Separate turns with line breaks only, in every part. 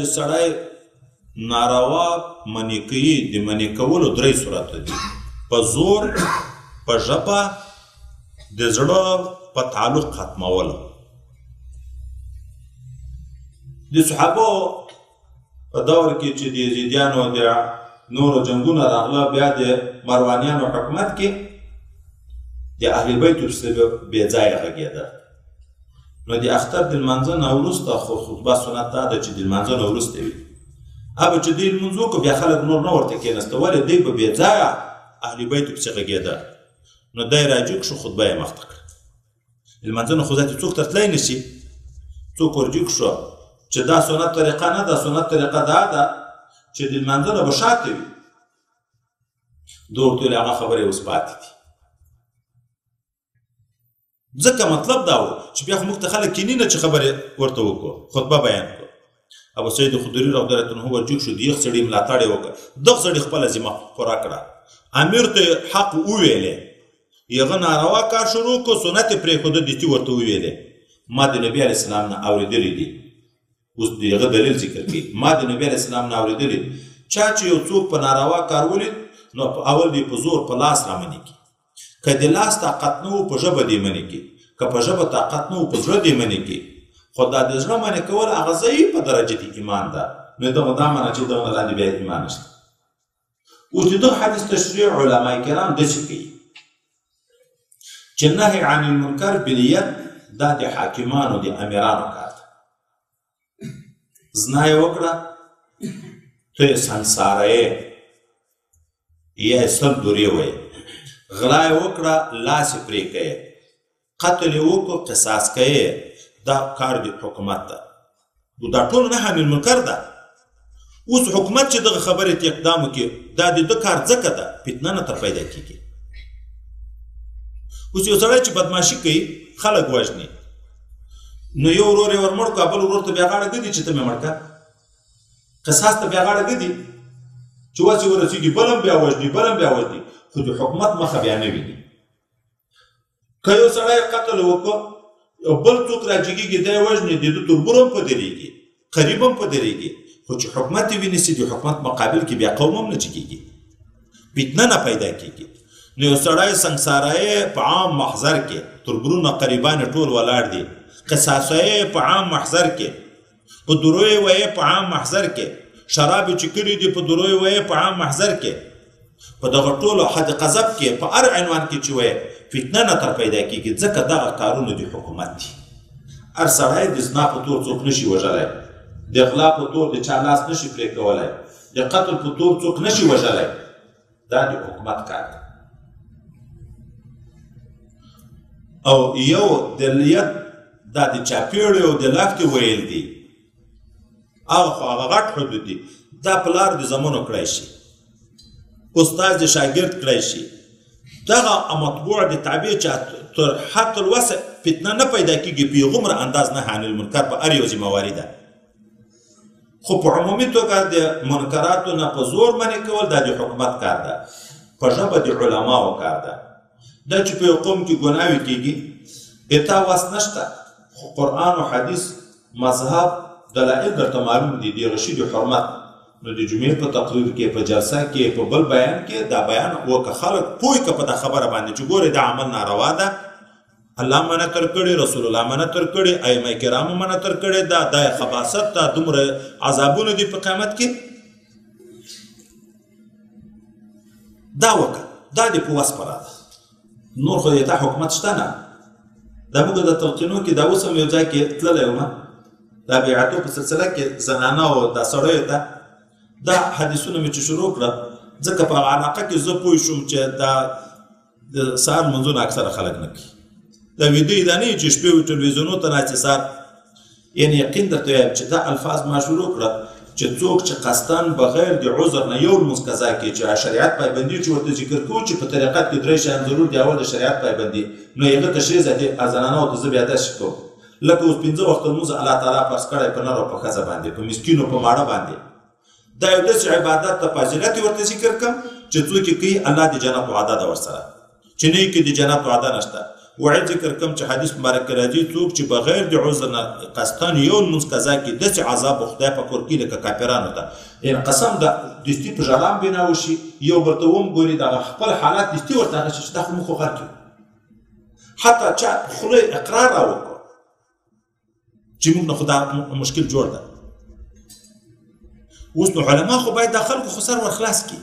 سړی ناروا منې کوي د منې کولو درې صورته دي په زور په ژبه د زړه په تعلق ختمول د صحابو په دور کې چې د یزیدیانو د نورو جنګونه راغله بیا د مروانیانو حکومت کې د اهل بیتو پسې بې ځایه غږېده نو د اختر د لمانځه نه وروسته خو خطبه سنت دا ده چې د لمانځه نه وروسته وي هغه چې دوی لمونځ وکړو بیا خلک نور نه ورته کېناسته ولې دوی په بې ځایه اهل بیتو پسې غږېده نو دی راجوګ شو خطبه یې مخته کړه لمانځه نه خو ذاتې څوک ته تللی نه شي څوک ورجوګ شو چې دا سنت طریقه نه ده سنت طریقه دا ده چې د لمانځه نه به شاته وي ده ورته ویل هغه خبرې اوس پاتې دي ځکه مطلب دا و چې بیا خو موږ ته خلک کیني نه چې خبرې ورته وکړو خطبه بیان کړو ابو سعید خدري رضی الله عنه ورجوګ شو د یو سړي ملاتړ یې وکړ دغه سړي خپله ذمه پوره کړه امیر ته حق وویلې هغه ناروا کار شروع کړو سنت یې پرېښوده دې ورته وویلې ما د نبي علیه السلام نه اورېدلي دي اوس د هغه دلیل ذکر کړي ما د نبي علیه السلام نه اورېدلي چا چې یو څوک په ناروا کار ولید نو په اول دې په زور په لاس رامنې کړي که د لاس طاقت نه و په ژبه دې منې کړي که په ژبه طاقت نه و په زړه دې منې کړي خو دا د زړه منې کول هغه ضعیفه درجه د ایمان ده نو دغه دا معنه چې دغه لاندې بیا ایمان نشته اوس د دغه حدیث تشریع علما کرام داسې کوي چې نهی عن المنکر بالید دا د حاکمانو د امیرانو کار ده زنا یې وکړه ته یې سنساره یې یا یې سل دورې ویې غلا یې وکړه لاس یې پرې کوې قتل یې وکړو قصاص کوې دا کار د حکومت ده دا ټول نهی عن المنکر ده اوس حکومت چې دغه خبرې ته اقدام وکړي دا د ده کار ځکه ده فتنه نه تر پیدا کېږي اوس یو سړی چې بدماشي کوي خلک وژني نو یو ورور یې ورمړ کړه بل ورور ته بیا غاړه ږدي چې ته مې مړ کړه قصاص ته بیا غاړه ږدي چې واسې ورسېږي بل هم بیا وژني بل هم بیا وژني خو د حکومت مخه بیا نه ویني که یو سړی قتل وکړو بل څوک راجګېږي دی وژني د ده تربور هم په درېږي قریب هم په درېږي خو چې حکومت یې ونیسي د حکومت مقابل کې بیا قوم هم نه جګېږي فتنه نه پیدا کېږي نو یو سړی سنګساره په عام محضر کې تربورونه قریبان ټول ولاړ دي قصاصه په عام محضر کې په دروی وایې په عام محضر کې شراب چې کړي دي په دروی وایې په عام محضر کې په دغه ټولو حد قذف کې په هر عنوان کې چې وایې فتنه نه تر پیدا کېږي ځکه دغه کارونه د حکومت دي هر سړی د زنا په تور څوک نشي وژلی د غلا په تور د چا لاس نشي پرې کولی د قتل په تور څوک نشي وژلی دا د حکومت کار دی او یو د ید دا د چاپیړې او د لښتې ویل دي هغه خو هغه غټ حدود دي دا پلار د زمانو کړی شي استاد د شاګرد کړی شي دغه مطبوع د تعبیر چې تر حد الوسع فتنه نه پیدا کېږي په هغومره انداز نهی عن المنکر په هر یو ذمهواري ده خو په عمومي توګه د منکراتو نه په زور منې کول دا د حکومت کار ده په ژبه د علماو کار ده دا چې په یو قوم کې ګناوې کېږي اتا واس نشته خو قرآن و حدیث مذهب دلایل درته معلوم دي د غشي د حرمت نو د جمعې په تقریر کې په جلسه کې په بل بیان کې دا بیان وکړه خلک پوه که په دا خبره باندې چې ګورې دا عمل ناروا ده الله منع تر کړي رسول الله منع تر کړي ائمه کرامو منع تر کړي دا د خباثت ته دومره عذابونه دي په قیامت کې دا وکړه دا د په وس پره ده نور خو د حکومت شته نه دا موږ د تلقینو کې دا اوس هم یو ځای کې تللی وم دا بیعتو په سلسله کې زنانه او دا سړیو ته دا حدیثونه مې چې شروع کړه ځکه په هغه علاقه کې زه پوه شوم چې دا د سهار لمونځونه اکثره خلک نه کوي دا ویده یې دا نه چې شپې و ټلویزیونو ته ناستې سهار یعنې یقین درته وایم چې دا الفاظ ما شروع کړه چې څوک چې قصداً بغیر د عذر نه یو لمونځ قضا کړي چې شریعت پایبندي چې ورته ذکر کوو چې په طریقت کې درې شیان ضرور دي اول د شریعت پایبندي نو هغه تشریح زیاتې زنانو ته زه بیا داسې کوم لکه اوس 15 وخته لمونځ الله تعالی فرض کړی په نر او په ښځه باندې په مسکینو په ماړه باندې دا یو داسې عبادت ته فضیلت یې ورته ذکر کړم چې څوک یې کوي الله د جنت وعده ده ورسره چې نه یې کې د جنت وعده نشته وعید ذکر کوم چې حدیث مبارک کې راځي څوک چې بغیر د عذر نه قصدن یو لمونځ قضا کړي داسې عذاب به خدای په کور کړي لکه کافرانو ته یعنې قسم د دستي په ژړا بنا وشي یو ورته وګوري دغه خپل حالات دستي ورته هغه شي چې دا خو موږ خو غر کړو حتی چا خوله اقرار راوکړو چې موږ نه خو دا مشکل جوړ ده اوس نو علما خو باید د خلکو خو سر ورخلاص کړي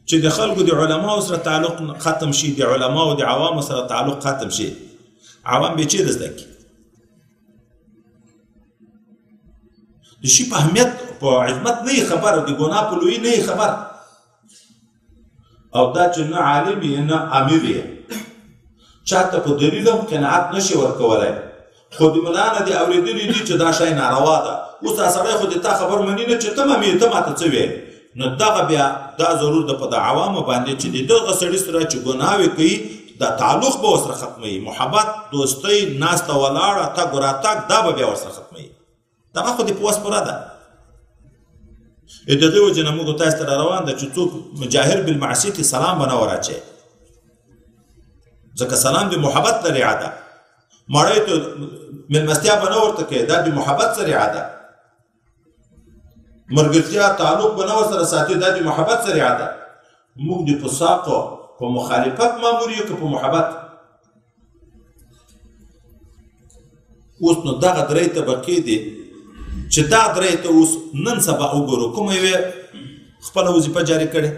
چې د خلکو د علماو سره تعلق ختم شي د علماو د عوامو سره تعلق ختم شي عوام به چیرې زده کړي د شي په اهمیت په عظمت نه خبر او د ګناه په لوی نه خبر او دا چې نه عالم یې نه امیر یې چاته په دلیل هم قناعت نشي ورکولی خو د ملا نه دې اورېدلي دي چې دا شی ناروا ده اوس دا سړی خو د تا خبر مني نه چې ته امیر ته ماته څه ویې نو دغه بیا دا ضرور ده په د عوامو باندې چې د دغه سړي سره چې ګناوې کوي دا تعلق به ورسره ختموي محبت دوستۍ ناسته ولاړه تګ راتګ دا به بیا ورسره ختموي دغه خو د په وس پوره ده د دغې وجې نه موږ تاسو ته را روان ده چې څوک مجاهر بالمعصیتې سلام به نه وراچوي ځکه سلام د محبت ذریعه ده مړی ته مېلمستیا به نه ورته کوي دا د محبت ذریعه ده مرګرتیا تعلق به نه ورسره ساتي دا د محبت ذریعه ده موږ د فساقو په مخالفت مامور یو که په محبت اوس نو دغه درې طبقې دي چې دا درې ته اوس نن سبا وګورو کومه یوې خپله وظیفه جاري کړې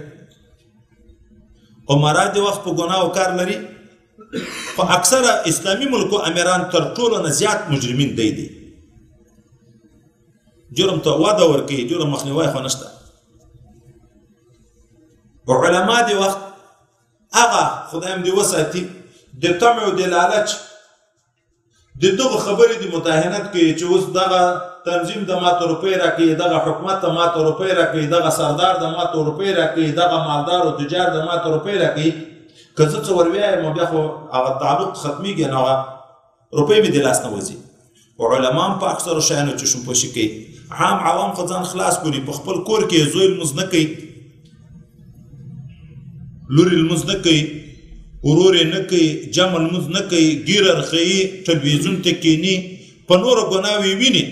عمرا د وخت په ګناو کار لري خو اکثره اسلامي ملکو امیران تر ټولو نه زیات مجرمین دی جرم ته وده ورکوي جرم مخنیوی خو نشته علما د وخت هغه خدایم دې وساتي د طمع او د لالچ د دغه خبرې د متاهنت کوي چې اوس دغه تنظیم د ماته روپۍ راکوي دغه حکومت د ماته روپۍ راکوي دغه سردار د ماته روپۍ راکوي دغه مالدار او تجار د ماته روپۍ راکوي که زه څه وروایم بیا خو هغه تعلق ختمیږي نو هغه روپۍ مې د لاس نه وځي علما هم په اکثرو شیانو چې شمپوشي کوي عام عوام خو ځان خلاص کړي په خپل کور کې زوی لمونځ نه کوي لورې لمونځ نه کوي ورور یې نه کوي جمع لمونځ نه کوي ګیره رخوي ټلویزیون ته کښېني په نورو ګناوې ویني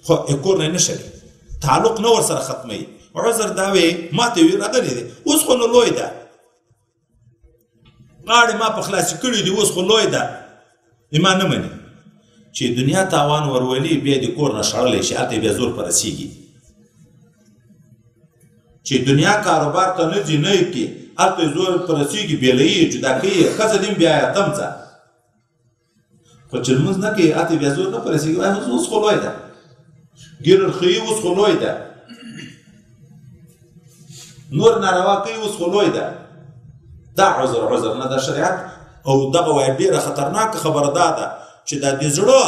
خو کور نه نه شړي تعلق نه ورسره ختموي عذر دا وی ماته وی راغلی دی اوس خو نو لوی ده غاړې ما په خلاصې کړي دي اوس خو لوی ده ایمان نه مني چې دنیا تاوان ورولي بیا د کور نه شړلی شي هلته بیا زور په رسیږي چې دنیا کاروبار ته نه ځي نه یې کړي هلته زور په رسیږي بیله یې جدا کوي ښځه دې بیا اتم ځه خو چې لمونځ نه کوي هلته بیا زور نه په رسیږي اوس خو لوی ده ګیره رخوي اوس خو لوی ده نور ناروا کوي اوس خو لوی ده دا عذر نه د شریعت او دغه وایي ډېره خطرناکه خبره دا ده چې دا د زړه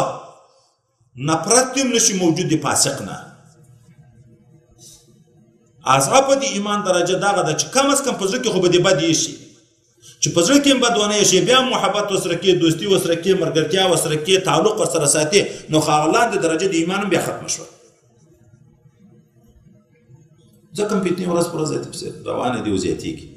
نفرت هم نشي موجود د فاسق نه اصحا په د ایمان درجه دغه ده چې کم از کم په زړه کې خو به د بد یې شي چې په زړه کې هم بد ونه شي بیا محبت ورسره کې دوستي ورسره کې ملګرتیا ورسره کې تعلق ورسره ساتي نو خو هغه لاندې درجه د ایمان هم بیا ختمه شوه ځکه فتنې ورځ پر ورځ روانې دي او زیاتېږي